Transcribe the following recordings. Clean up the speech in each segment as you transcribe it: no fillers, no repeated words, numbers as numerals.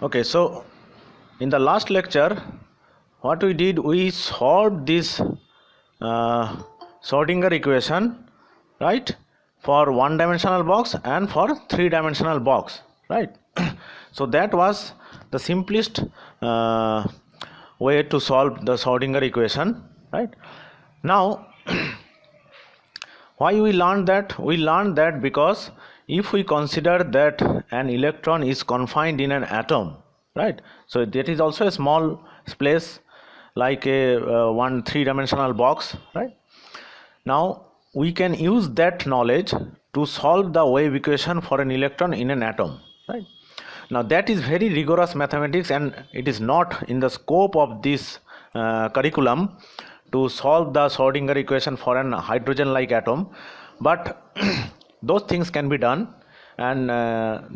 Okay, so in the last lecture, what we did, we solved this Schrodinger equation, right, for one-dimensional box and for three-dimensional box, right? So that was the simplest way to solve the Schrodinger equation, right? Now, why we learned that? We learned that because if we consider that an electron is confined in an atom, right, so that is also a small space like a one three-dimensional box, right? Now we can use that knowledge to solve the wave equation for an electron in an atom, right? Now that is very rigorous mathematics, and it is not in the scope of this curriculum to solve the Schrodinger equation for an hydrogen like atom, but those things can be done, and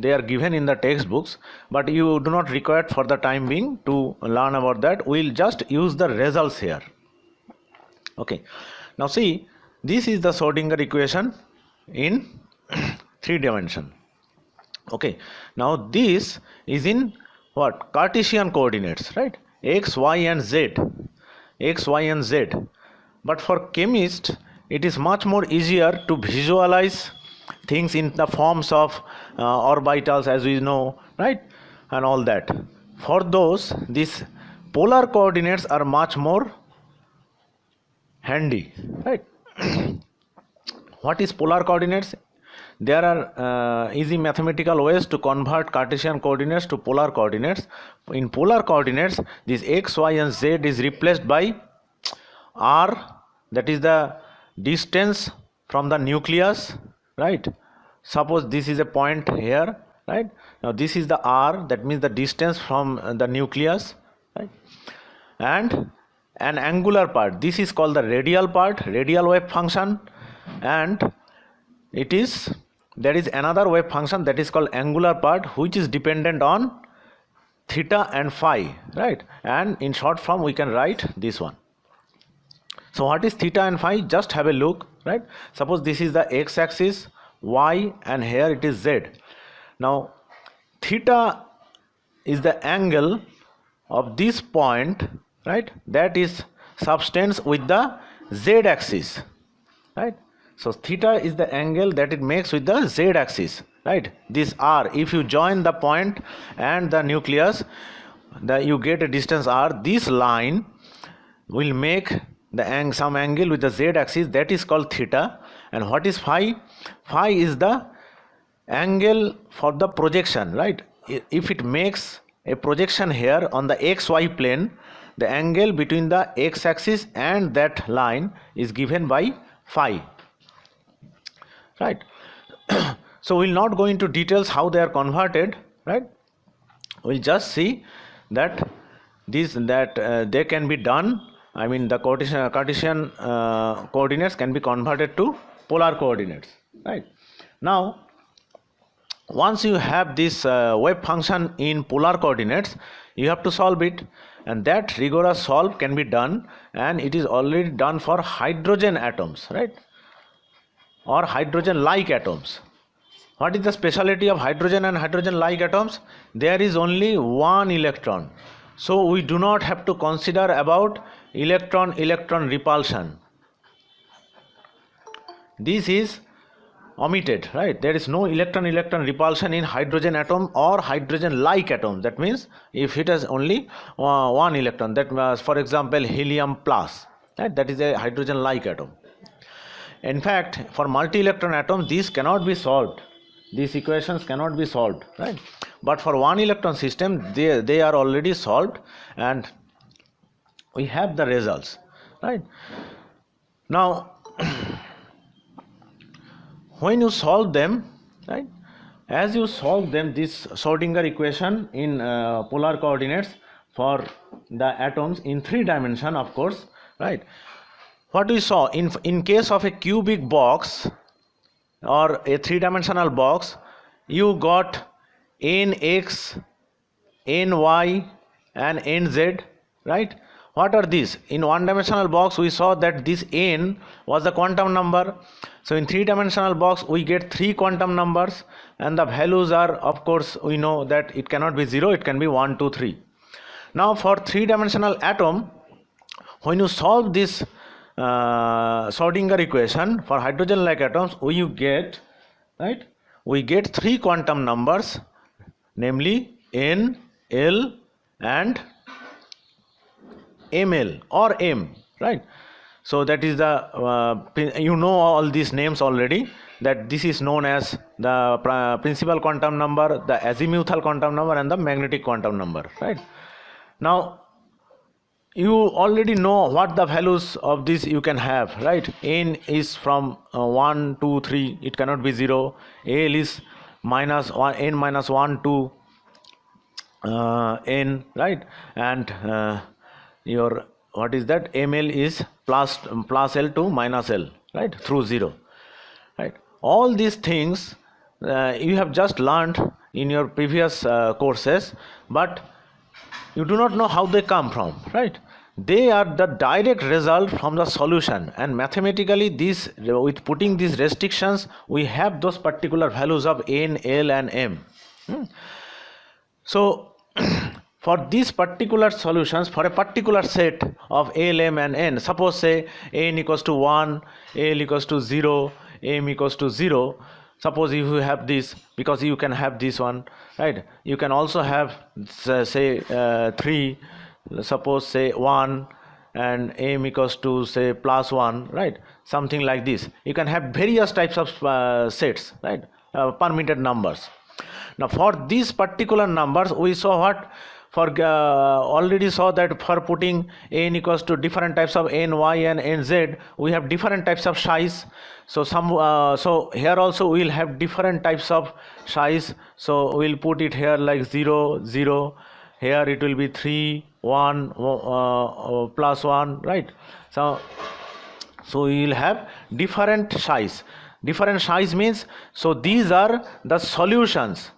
they are given in the textbooks, but you do not require for the time being to learn about that. We'll just use the results here. Okay, now see, this is the Schrodinger equation in three dimension. Okay, now this is in what? Cartesian coordinates, right? X, y and z, x, y and z. But for chemists it is much more easier to visualize things in the forms of orbitals, as we know, right, and all that. For those, these polar coordinates are much more handy, right? What is polar coordinates? There are easy mathematical ways to convert Cartesian coordinates to polar coordinates. In polar coordinates, this x, y and z is replaced by r, that is the distance from the nucleus, right? Suppose this is a point here, right? Now this is the r, that means the distance from the nucleus, right? And an angular part, this is called the radial part, radial wave function, and there is another wave function that is called angular part, which is dependent on theta and phi, right? And in short form we can write this one. So what is theta and phi? Just have a look, right? Suppose this is the x axis, y, and here it is z. Now theta is the angle of this point, right, that is subtends with the z axis, right? So theta is the angle that it makes with the z axis, right? This r, if you join the point and the nucleus, you get a distance r. This line will make the some angle with the z axis, that is called theta. And what is phi? Phi is the angle for the projection, right? If it makes a projection here on the xy plane, the angle between the x axis and that line is given by phi, right? So we'll not go into details how they are converted, right? We'll just see that they can be done. I mean, the Cartesian coordinates can be converted to polar coordinates, right? Now once you have this wave function in polar coordinates, you have to solve it, and that rigorous solve can be done, and it is already done for hydrogen atoms, right, or hydrogen like atoms. What is the speciality of hydrogen and hydrogen like atoms? There is only one electron, so we do not have to consider about electron repulsion. This is omitted, right? There is no electron repulsion in hydrogen atom or hydrogen like atom. That means if it has only one electron, that was, for example, helium plus, right, that is a hydrogen like atom. In fact, for multi-electron atom, these cannot be solved, these equations cannot be solved, right? But for one electron system, they are already solved, and we have the results, right? Now when you solve them, right, as you solve them, this Schrodinger equation in polar coordinates for the atoms in three dimension, of course, right, what we saw in case of a cubic box or a three-dimensional box, you got nx, ny and nz, right? What are these? In one-dimensional box we saw that this n was the quantum number, So in three-dimensional box we get 3 quantum numbers, and the values are, of course, we know that it cannot be 0, it can be 1, 2, 3. Now for three-dimensional atom, when you solve this Schrodinger equation for hydrogen-like atoms, we get, right, we get 3 quantum numbers, namely N, L and Ml or M, right? So that is the you know all these names already, that this is known as the principal quantum number, the azimuthal quantum number and the magnetic quantum number, right? Now you already know what the values of this you can have, right? N is from 1, 2, 3, it cannot be 0. L is minus 1, N minus 1 to N, right? And your, what is that, Ml is plus L to minus L, right, through 0, right? All these things you have just learned in your previous courses, but you do not know how they come from, right? They are the direct result from the solution, and mathematically this, with putting these restrictions, we have those particular values of N, L and M. So for these particular solutions, for a particular set of L, M and N, suppose say N equals to 1, L equals to 0, M equals to 0. Suppose if you have this, because you can have this one, right? You can also have say 3, suppose say 1 and M equals to say plus 1, right? Something like this. You can have various types of sets, right? Permitted numbers. Now for these particular numbers, we saw what? For already saw that for putting N equals to different types of N, Y and NZ, we have different types of size. So so here also we will have different types of size. So we will put it here like 0, 0. Here it will be 3, 1, plus 1, right? So we will have different size. Different size means, so these are the solutions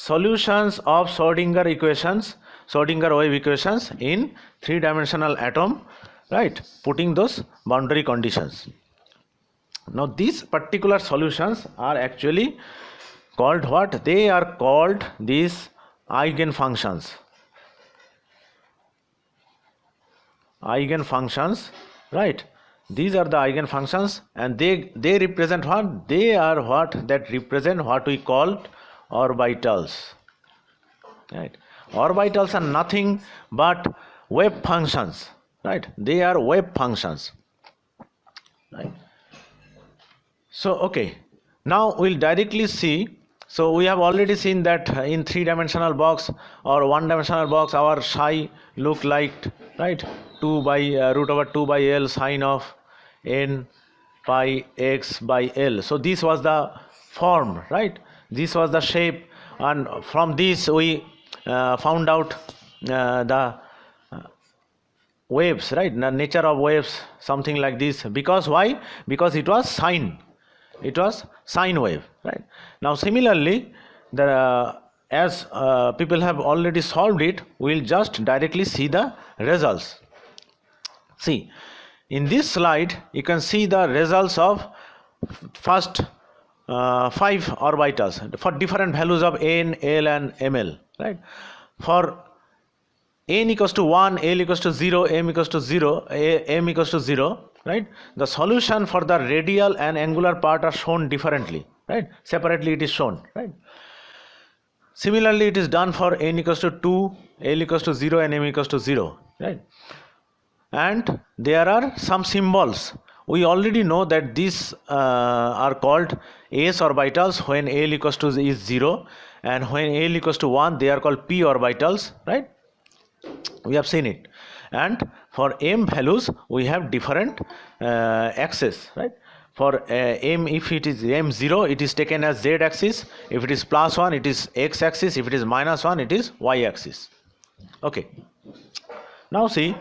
of Schrodinger equations, Schrodinger wave equations in three-dimensional atom, right? Putting those boundary conditions. Now these particular solutions are actually called what? They are called these eigenfunctions. Eigenfunctions, right? These are the eigenfunctions, and they represent what? They are what that represent what we call orbitals, right? Orbitals are nothing but wave functions, right? They are wave functions, right? So okay, now we'll directly see. So we have already seen that in three-dimensional box or one-dimensional box, our psi look like, right, 2 by root over 2 by L sine of n pi x by L. So this was the form, right? This was the shape, and from this we found out the waves, right? The nature of waves, something like this. Because why? Because it was sine. It was sine wave, right? Now similarly, as people have already solved it, we will just directly see the results. See, in this slide you can see the results of first 5 orbitals for different values of N, L and Ml, right? For N equals to 1, L equals to 0, M equals to 0, M equals to 0, right? The solution for the radial and angular part are shown differently, right? Separately it is shown, right? Similarly it is done for N equals to 2, L equals to 0 and M equals to 0, right? And there are some symbols. We already know that these are called s orbitals when L equals to is 0, and when L equals to 1 they are called p orbitals, right? We have seen it. And for M values we have different axes, right? For M, if it is M0, it is taken as Z axis. If it is plus 1, it is X axis. If it is minus 1, it is Y axis. Okay. Now see,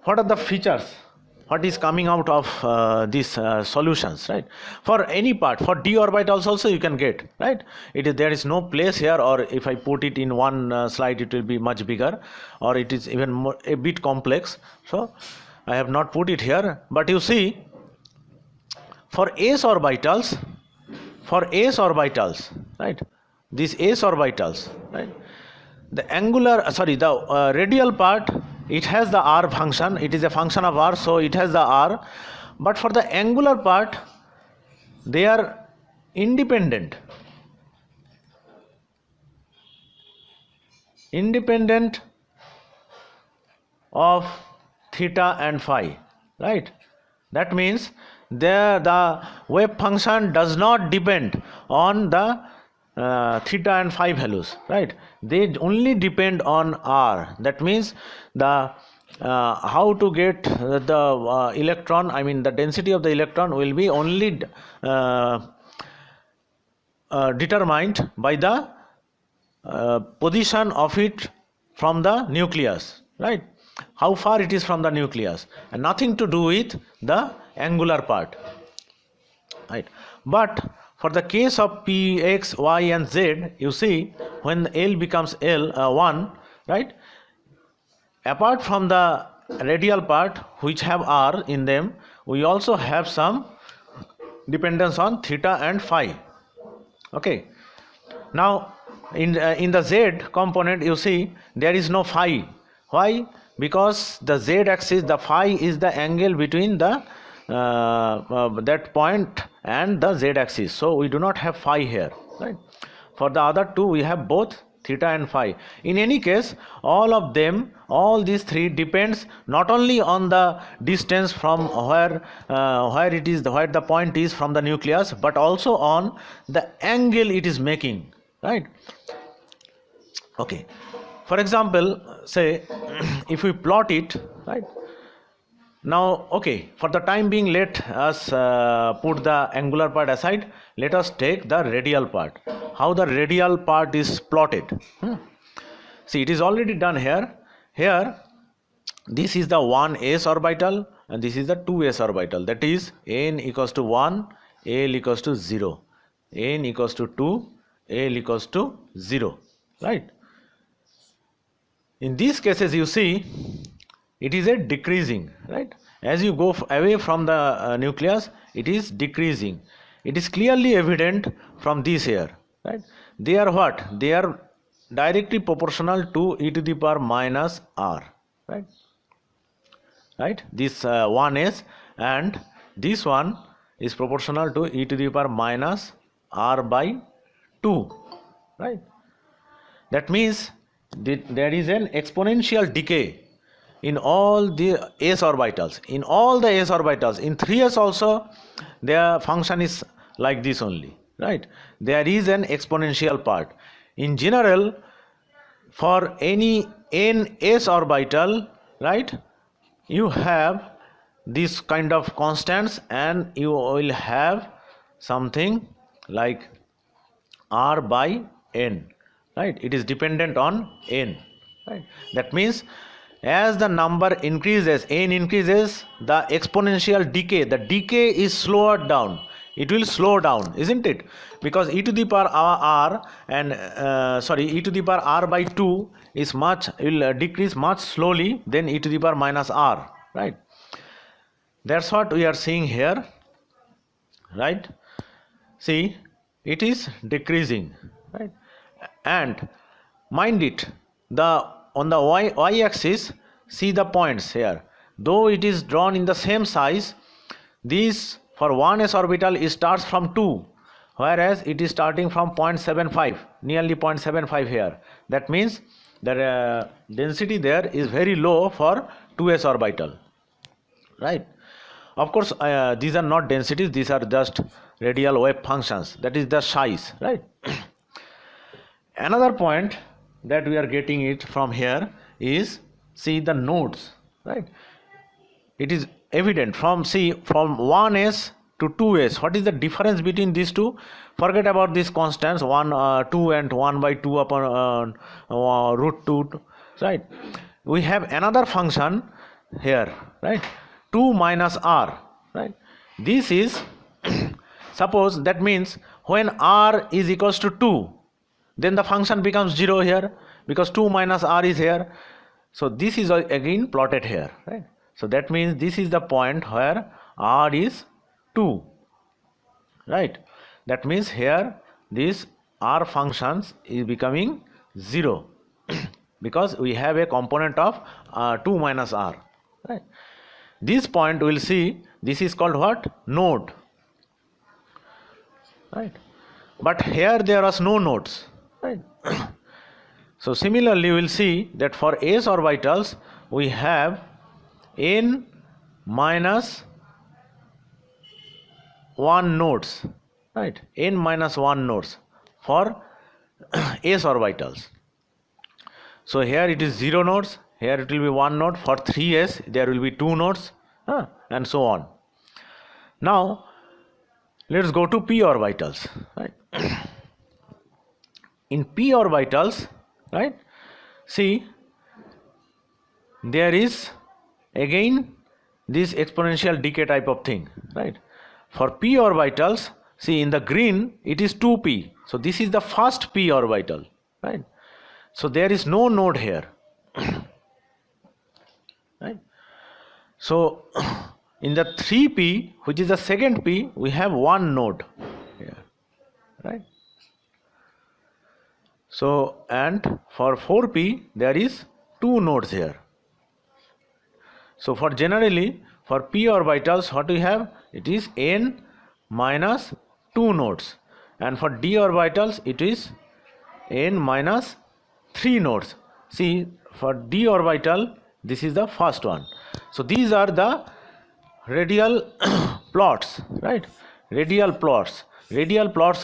what are the features? What is coming out of these solutions, right? For any part, for d orbitals also you can get, right? There is no place here, or if I put it in one slide it will be much bigger, or it is even more, a bit complex. So I have not put it here, but you see for s orbitals, right, these s orbitals, right, the radial part, it has the r function, it is a function of r, so it has the r, but for the angular part they are independent of theta and phi, right. That means the wave function does not depend on the theta and phi values, right. They only depend on r. That means the how to get the electron, I mean the density of the electron will be only determined by the position of it from the nucleus, right, how far it is from the nucleus, and nothing to do with the angular part, right. But for the case of p, x, y and z, you see when L becomes 1, right, apart from the radial part which have r in them, we also have some dependence on theta and phi. Okay, now in the z component, you see there is no phi. Why? Because the z axis, the phi is the angle between the that point and the z axis, so we do not have phi here, right. For the other two we have both theta and phi. In any case, all these three depends not only on the distance from where the point is from the nucleus, but also on the angle it is making, right. Okay, for example, say if we plot it, right. Now, okay, for the time being, let us put the angular part aside. Let us take the radial part. How the radial part is plotted. See, it is already done here. Here, this is the 1s orbital and this is the 2s orbital. That is, n equals to 1, L equals to 0. N equals to 2, L equals to 0. Right? In these cases, you see, it is a decreasing, right. As you go away from the nucleus, it is decreasing. It is clearly evident from this here, right. They are what? They are directly proportional to e to the power minus r, right. Right, this one is, and this one is proportional to e to the power minus r by 2, right. That means there is an exponential decay in all the s orbitals. In all the s orbitals, in 3s also, their function is like this only, right. There is an exponential part. In general, for any ns orbital, right, you have this kind of constants, and you will have something like r by n, right. It is dependent on n, right. That means as the number increases, n increases, the exponential decay, the decay is slower down. It will slow down, isn't it? Because e to the power r and e to the power r by 2 is will decrease much slowly than e to the power minus r, right. That's what we are seeing here, right. See, it is decreasing, right. And mind it, on the y axis, see the points here. Though it is drawn in the same size, this for 1s orbital it starts from 2, whereas it is starting from 0.75, nearly 0.75 here. That means the density there is very low for 2s orbital, right. Of course, these are not densities, these are just radial wave functions, that is the size, right. Another point that we are getting it from here is, see the nodes, right. It is evident from 1s to 2s. What is the difference between these two? Forget about these constants 1, 2 and 1 by 2 upon root 2, right. We have another function here, right, 2 minus r, right. This is suppose, that means when r is equals to 2, then the function becomes 0 here, because 2 minus r is here. So this is again plotted here, right. So that means this is the point where r is 2, right? That means here this r functions is becoming 0 because we have a component of 2 minus r, right? This point we will see, this is called what? Node, right? But here there was no nodes, right? So similarly we will see that for s orbitals we have n minus 1 nodes, right? N minus 1 nodes for s orbitals. So here it is 0 nodes, here it will be 1 node. For 3s there will be 2 nodes, and so on. Now let's go to p orbitals, right? In p orbitals, right, see there is again this exponential decay type of thing, right? For p orbitals, see in the green it is 2p, so this is the first p orbital, right? So there is no node here, right? So in the 3p, which is the second p, we have 1 node here, right? So and for 4p there is 2 nodes here. So for generally for p orbitals what we have, it is n minus 2 nodes, and for d orbitals it is n minus 3 nodes. See for d orbital this is the first one. So these are the radial plots, right? Radial plots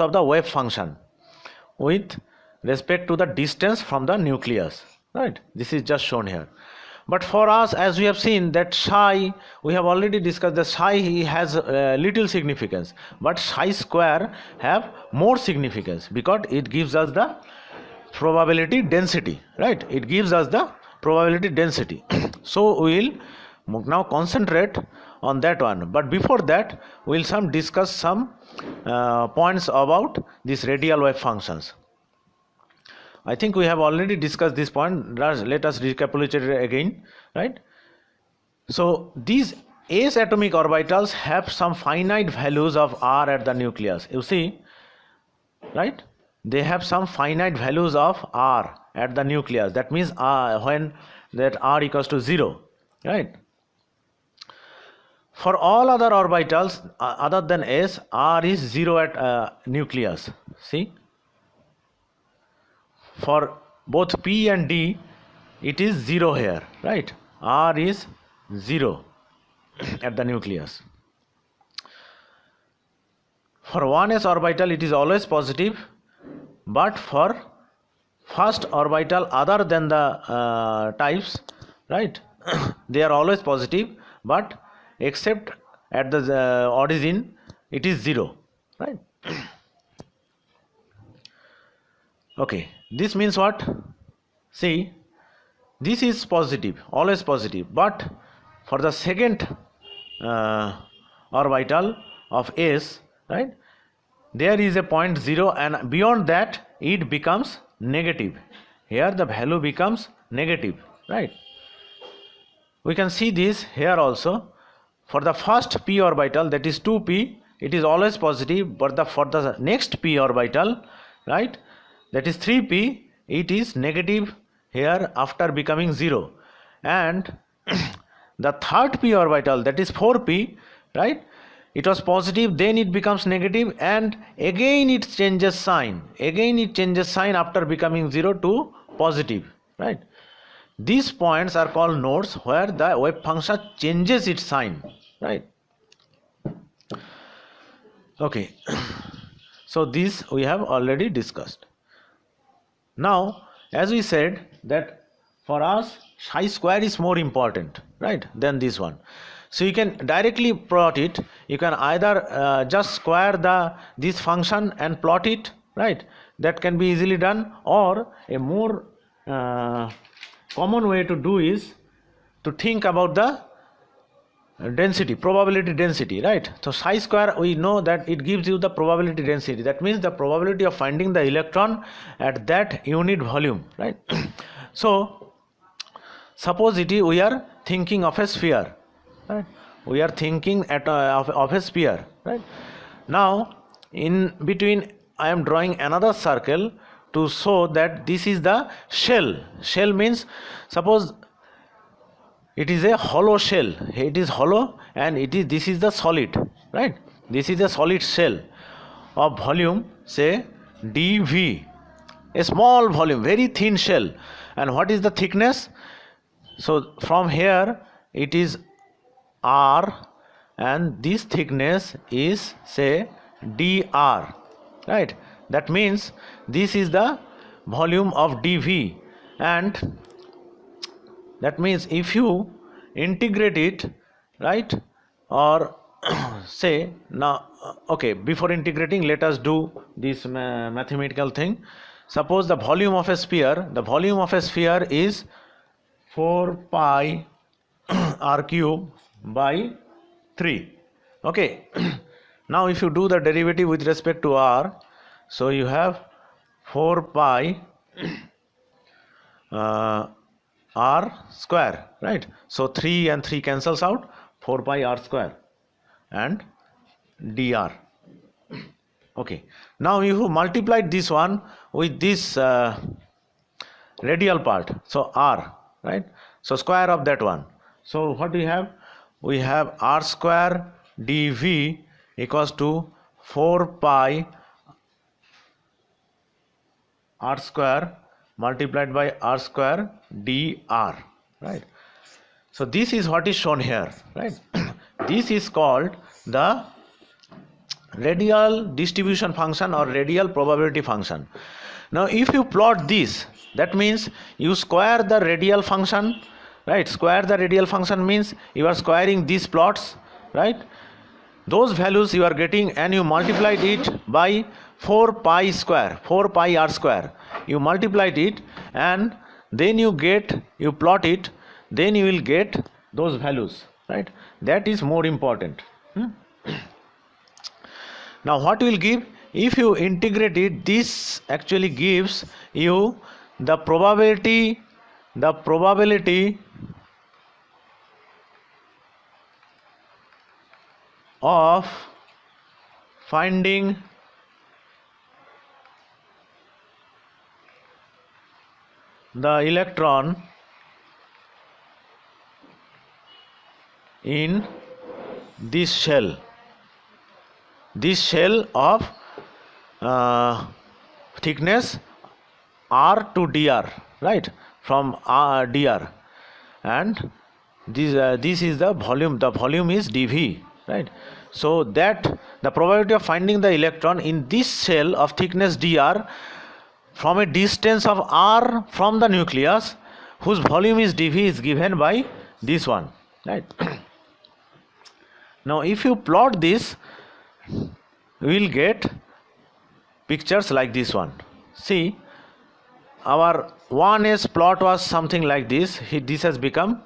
of the wave function with respect to the distance from the nucleus, right? This is just shown here. But for us, as we have seen that psi, we have already discussed that psi has little significance, but psi square have more significance because it gives us the probability density, right? It gives us the probability density. So we will now concentrate on that one. But before that, we will discuss some points about these radial wave functions. I think we have already discussed this point. Let us recapitulate it again, right? So these s atomic orbitals have some finite values of r at the nucleus. You see, right? They have some finite values of r at the nucleus. That means when that r equals to 0, right? For all other orbitals other than s, r is 0 at nucleus. See, for both p and d it is 0 here, right? R is 0 at the nucleus. For 1s orbital it is always positive, but for first orbital other than the types, right, they are always positive, but except at the origin it is 0, right? Okay, this means what? See, this is positive, always positive, but for the second orbital of s, right, there is a point 0, and beyond that it becomes negative. Here the value becomes negative, right? We can see this here also. For the first p orbital, that is 2p, it is always positive, but for the next p orbital, right, that is 3p, it is negative here after becoming 0, and the third p orbital, that is 4p, right, it was positive, then it becomes negative, and again it changes sign, after becoming 0 to positive, right? These points are called nodes where the wave function changes its sign, right? Okay, so this we have already discussed. Now, as we said that for us psi square is more important, right, than this one. So you can directly plot it. You can either just square this function and plot it, right? That can be easily done, or a more common way to do is to think about the density, probability density, right? So psi square, we know that it gives you the probability density. That means the probability of finding the electron at that unit volume, right? So suppose we are thinking of a sphere, right? We are thinking of a sphere, right? Now In between I am drawing another circle to show that this is the shell. Shell means, suppose it is a hollow shell, it is hollow, and this is the solid, right? This is a solid shell of volume, say dV, a small volume, very thin shell. And what is the thickness? So from here it is R, and this thickness is, say, dr, right? That means this is the volume of dV, and that means if you integrate it, right, or say, now okay, before integrating let us do this mathematical thing. Suppose the volume of a sphere, is 4 pi r cube by 3. Okay. Now if you do the derivative with respect to r, so you have 4 pi r square, right? So 3 and 3 cancels out, 4 pi r square and dr. Okay, now you multiplied this one with this radial part, so r, right? So square of that one. So what do we have? We have r square dV equals to 4 pi r square multiplied by r square dr, right? So this is what is shown here, right? This is called the radial distribution function or radial probability function. Now if you plot this, that means you square the radial function, right? Square the radial function means you are squaring these plots, right? Those values you are getting, and you multiplied it by 4 pi square, 4 pi r square. You multiplied it, and then you plot it, then you will get those values, right? That is more important. Now what will give? If you integrate it, this actually gives you the probability of finding the electron in this shell of thickness r to dr, right? From dr, and this is the volume is dV, right? So that the probability of finding the electron in this shell of thickness dr from a distance of r from the nucleus, whose volume is dV, is given by this one, right? Now if you plot this, we will get pictures like this one. See, our 1s plot was something like this. This has become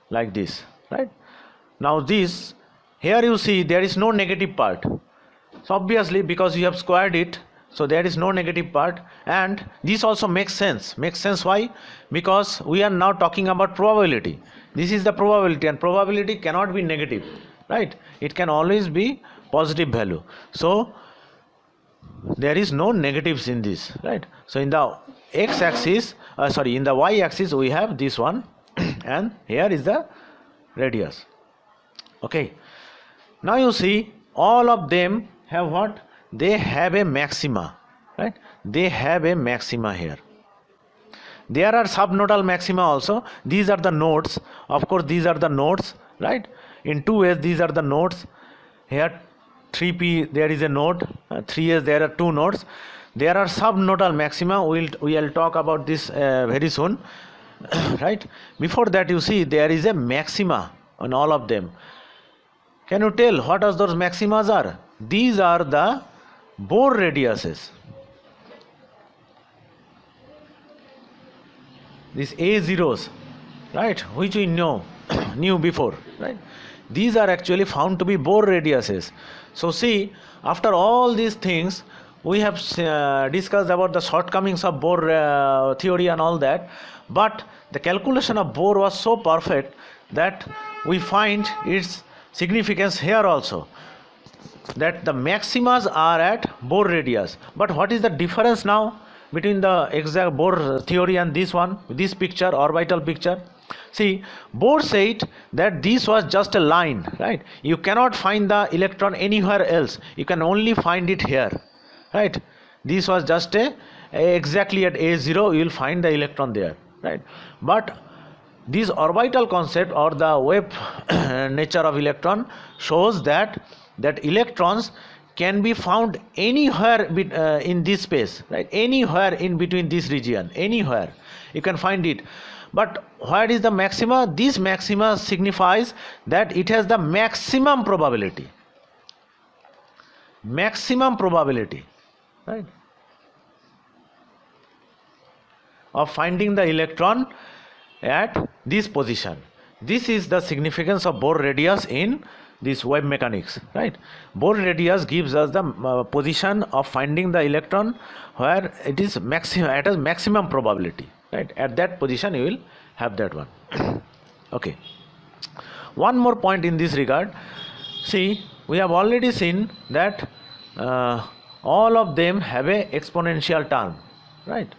like this, right? Now this, here you see there is no negative part, so obviously because you have squared it, so there is no negative part. And this also makes sense. Why? Because we are now talking about probability. This is the probability, and probability cannot be negative, right? It can always be positive value. So there is no negatives in this, right? So in the x-axis, in the y-axis we have this one, and here is the radius. Okay. Now you see all of them have what? They have a maxima, right? They have a maxima here. There are subnodal maxima also. These are the nodes. Of course, these are the nodes, right? In 2s, these are the nodes. Here 3p, there is a node. 3s, there are 2 nodes. There are subnodal maxima. We will talk about this very soon, right? Before that, you see there is a maxima on all of them. Can you tell what are those maximas are? These are the Bohr radiuses. These A zeros, right, which we knew before, right? These are actually found to be Bohr radiuses. So see, after all these things, we have discussed about the shortcomings of Bohr theory and all that, but the calculation of Bohr was so perfect that we find its significance here also. that the maximas are at Bohr radius. But what is the difference now between the exact Bohr theory and this one, this picture, orbital picture? See, Bohr said that this was just a line, right? You cannot find the electron anywhere else. You can only find it here, right? This was just exactly at A0 you will find the electron there, right? But this orbital concept or the wave nature of electron shows that electrons can be found anywhere in this space, right? Anywhere in between this region, anywhere you can find it. But what is the maxima? This maxima signifies that it has the maximum probability, right, of finding the electron at this position. This is the significance of Bohr radius in this wave mechanics, right? Bohr radius gives us the position of finding the electron where it is maximum probability, right? At that position you will have that one. Okay, one more point in this regard. See, we have already seen that all of them have a exponential term, right?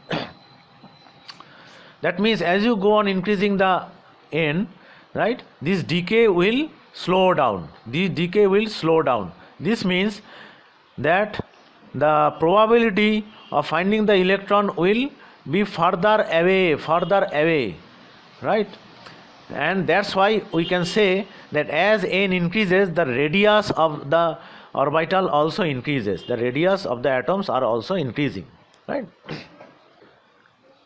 That means as you go on increasing the n, right, this decay will slow down. This means that the probability of finding the electron will be further away, right? And that's why we can say that as n increases, the radius of the orbital also increases. The radius of the atoms are also increasing, right?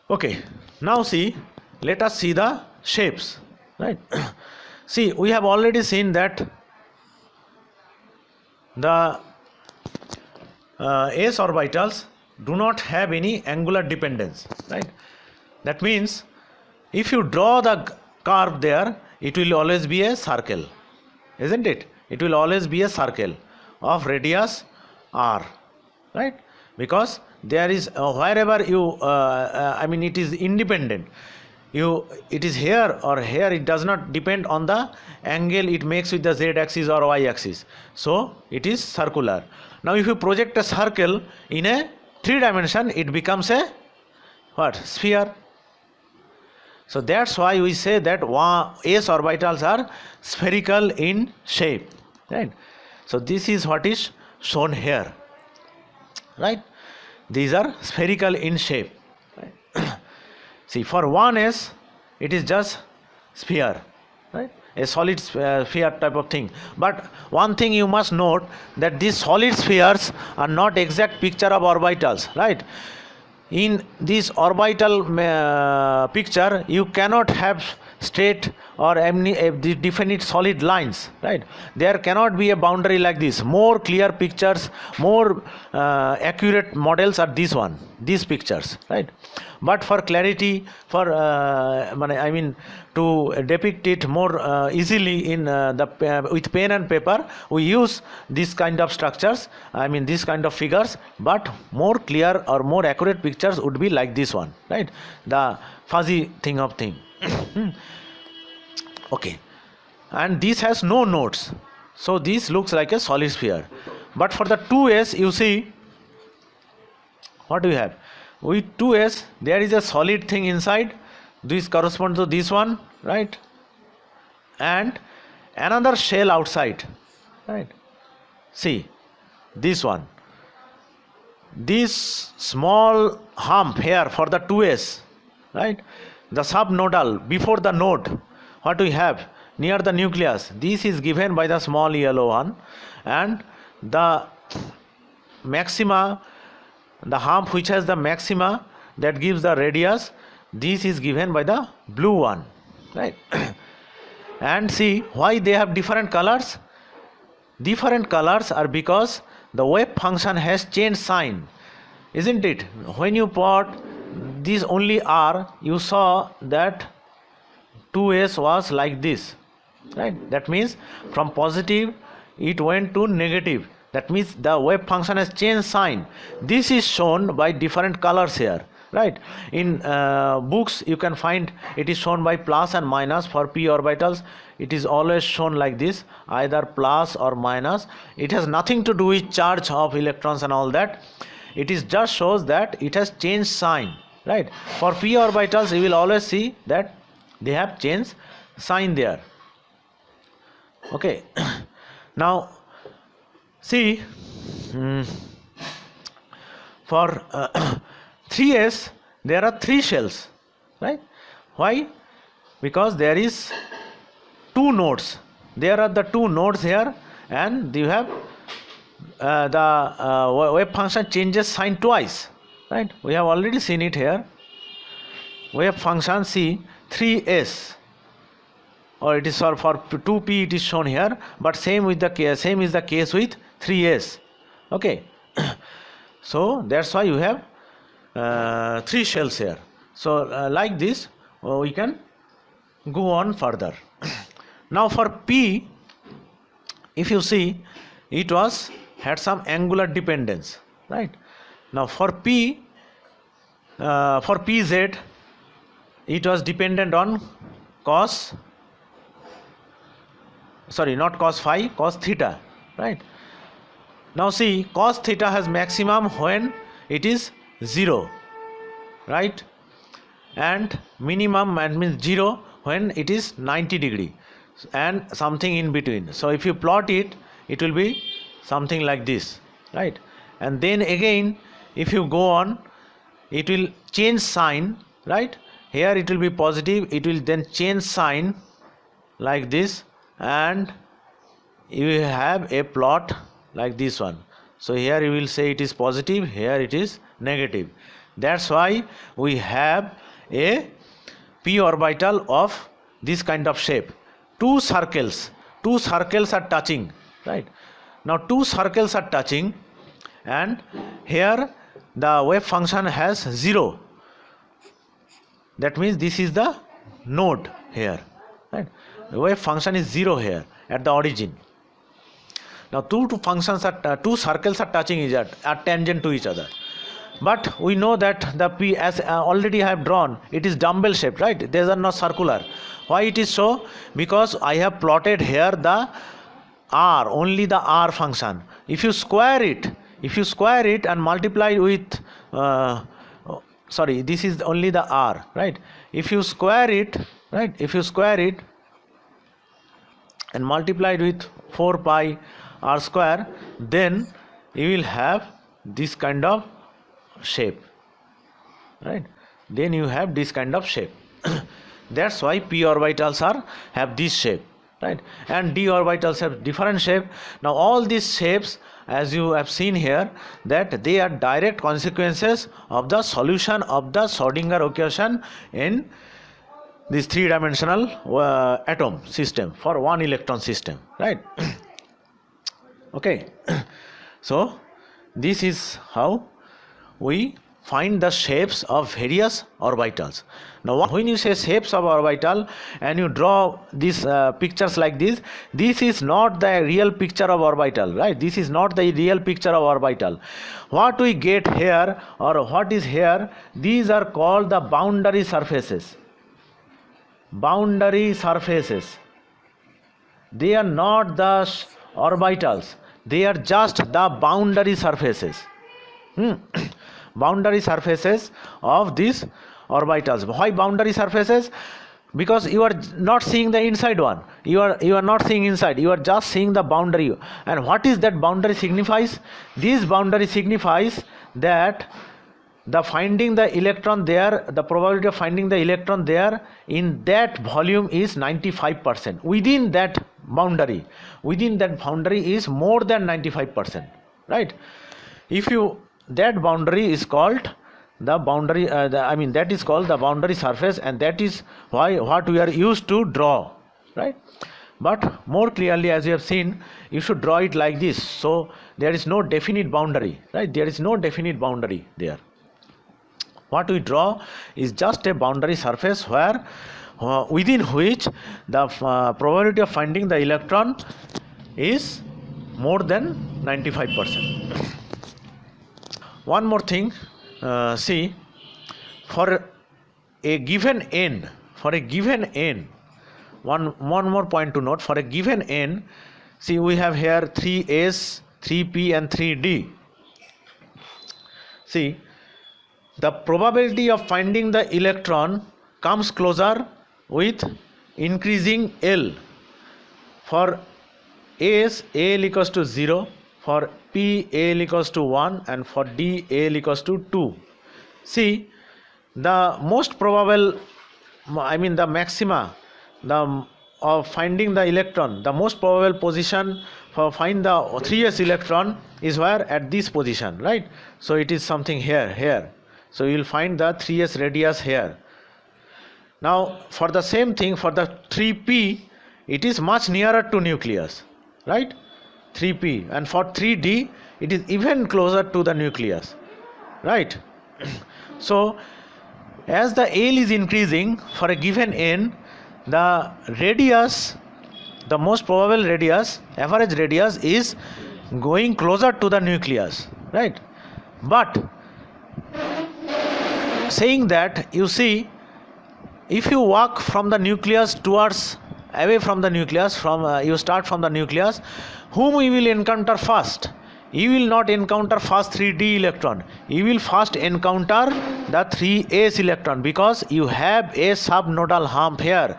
Okay, now let us see the shapes, right? See, we have already seen that the s orbitals do not have any angular dependence, right? That means if you draw the curve there, it will always be a circle, isn't it? It will always be a circle of radius r, right? Because there is wherever you it is independent. It is here or here, it does not depend on the angle it makes with the z axis or y axis, so it is circular. Now if you project a circle in a 3 dimension, it becomes a what? Sphere. So that's why we say that s orbitals are spherical in shape, right? So this is what is shown here, right? These are spherical in shape, right? See, for 1s it is just sphere, right? A solid sphere type of thing. But one thing you must note, that these solid spheres are not exact picture of orbitals, right? In this orbital picture, you cannot have straight or definite solid lines, right? There cannot be a boundary like this. More clear pictures, more accurate models are these pictures, right? But for clarity, for to depict it more easily in with pen and paper, we use this kind of structures, this kind of figures. But more clear or more accurate pictures would be like this one, right? The fuzzy thing. Okay, and this has no nodes, so this looks like a solid sphere. But for the 2s, you see, what do you have? With 2s, there is a solid thing inside. This corresponds to this one, right? And another shell outside, right? See, this one. This small hump here for the 2s, right? The subnodal, before the node, what we have near the nucleus, this is given by the small yellow one, and the maxima, the hump which has the maxima that gives the radius, this is given by the blue one, right? And see why they have different colors. Different colors are because the wave function has changed sign, isn't it? When you plot this only r, you saw that 2s was like this, right? That means from positive it went to negative. That means the wave function has changed sign. This is shown by different colors here. right? In books you can find it is shown by plus and minus. For p orbitals it is always shown like this, either plus or minus. It has nothing to do with charge of electrons and all that. It is just shows that it has changed sign, right? For p orbitals you will always see that they have changed sign there. Okay. Now see, for 3s there are 3 shells, right? Why? Because there is 2 nodes. There are the 2 nodes here, and you have the wave function changes sign twice, right? We have already seen it here. Wave function see 3s, or it is for 2p it is shown here, but same is the case with 3s. Okay. So that's why you have 3 shells here. So like this we can go on further. Now for p, if you see, it had some angular dependence, right? Now for p, for pz it was dependent on cos, sorry, not cos phi, cos theta, right? Now see, cos theta has maximum when it is 0, right? And minimum, and means 0 when it is 90 degree and something in between. So if you plot it, it will be something like this, right? And then again if you go on, it will change sign, right? Here it will be positive, it will then change sign like this, and you have a plot like this one. So here you will say it is positive, here it is negative. That's why we have a p orbital of this kind of shape. Two circles are touching, right? Now 2 circles are touching, and here the wave function has 0. That means this is the node here, right? The wave function is 0 here at the origin. Now two circles are touching each other, are tangent to each other. But we know that the p, as already I have drawn, it is dumbbell shaped, right? These are not circular. Why it is so? Because I have plotted here the r, only the r function. If you square it and multiply with sorry, this is only the r, right? If you square it, right, if you square it and multiply it with 4 pi r square, then you will have this kind of shape, right? Then you have this kind of shape. That's why p orbitals have this shape, right? And d orbitals have different shape. Now all these shapes, as you have seen here, that they are direct consequences of the solution of the Schrodinger equation in this 3-dimensional atom system for 1 electron system, right? Okay. So this is how we find the shapes of various orbitals. Now when you say shapes of orbital and you draw these pictures like this, this is not the real picture of orbital, right? This is not the real picture of orbital. What we get here, or what is here, these are called the boundary surfaces. Boundary surfaces. They are not the orbitals, they are just the boundary surfaces. Boundary surfaces of these orbitals. Why boundary surfaces? Because you are not seeing the inside one. You are not seeing inside. You are just seeing the boundary. And what is that boundary signifies? This boundary signifies that the finding the electron there, the probability of finding the electron there in that volume is 95%. Within that boundary is more than 95%, right? If you, that boundary is called the boundary, that is called the boundary surface, and that is why what we are used to draw, right? But more clearly, as you have seen, you should draw it like this. So there is no definite boundary, right? There is no definite boundary there. What we draw is just a boundary surface where within which the probability of finding the electron is more than 95%. One more thing, see, for a given n, one more point to note, for a given n, see we have here 3s, 3p and 3d. See, the probability of finding the electron comes closer with increasing L. For S, AL equals to 0, for P, AL equals to 1 and for D, AL equals to 2. See, the most probable, the maxima of finding the electron, the most probable position for find the 3s electron is where? At this position, right? So it is something here. So you will find the 3s radius here. Now for the same thing, for the 3p, it is much nearer to nucleus, right? 3p, and for 3d it is even closer to the nucleus, right? So as the L is increasing for a given n, the radius, the most probable radius, average radius is going closer to the nucleus, right? But saying that, you see, if you walk from the nucleus towards away from the nucleus, you start from the nucleus, whom you will encounter first? You will not encounter first 3d electron. You will first encounter the 3s electron, because you have a subnodal hump here.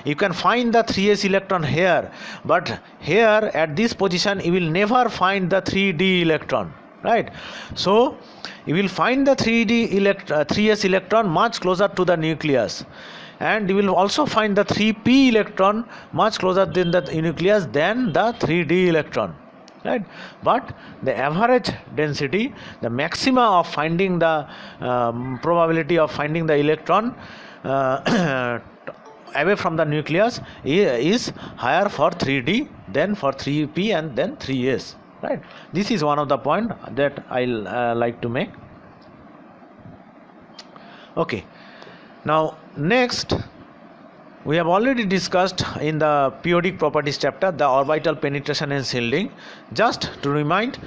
You can find the 3s electron here, but here at this position you will never find the 3d electron, right? So you will find the 3s electron much closer to the nucleus, and you will also find the 3p electron much closer than the nucleus than the 3d electron, right? But the average density, the maxima of finding the probability of finding the electron away from the nucleus is higher for 3d than for 3p and then 3s, right? This is one of the point that I like to make. Okay, now next, we have already discussed in the periodic properties chapter the orbital penetration and shielding. Just to remind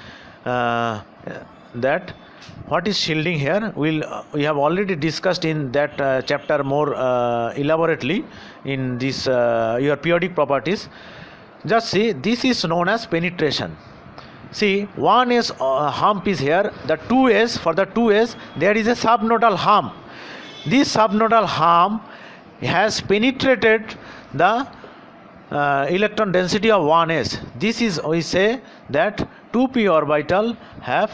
that what is shielding here, we have already discussed in that chapter more elaborately in this your periodic properties. Just see, this is known as penetration. See, 1s hump is here, the 2s, for the 2s there is a subnodal hump. This subnodal hump has penetrated the electron density of 1s. This is, we say that 2p orbital have,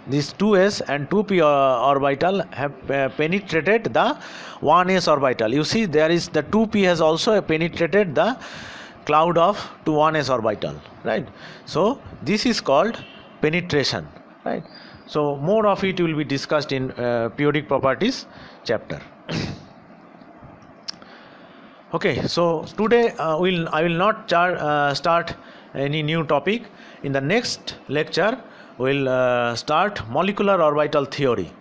this 2s and 2p orbital have penetrated the 1s orbital. You see, there is the 2p has also penetrated the cloud of to 1s orbital, right? So this is called penetration, right? So more of it will be discussed in periodic properties chapter. Okay, so today I will not start any new topic. In the next lecture we will start molecular orbital theory.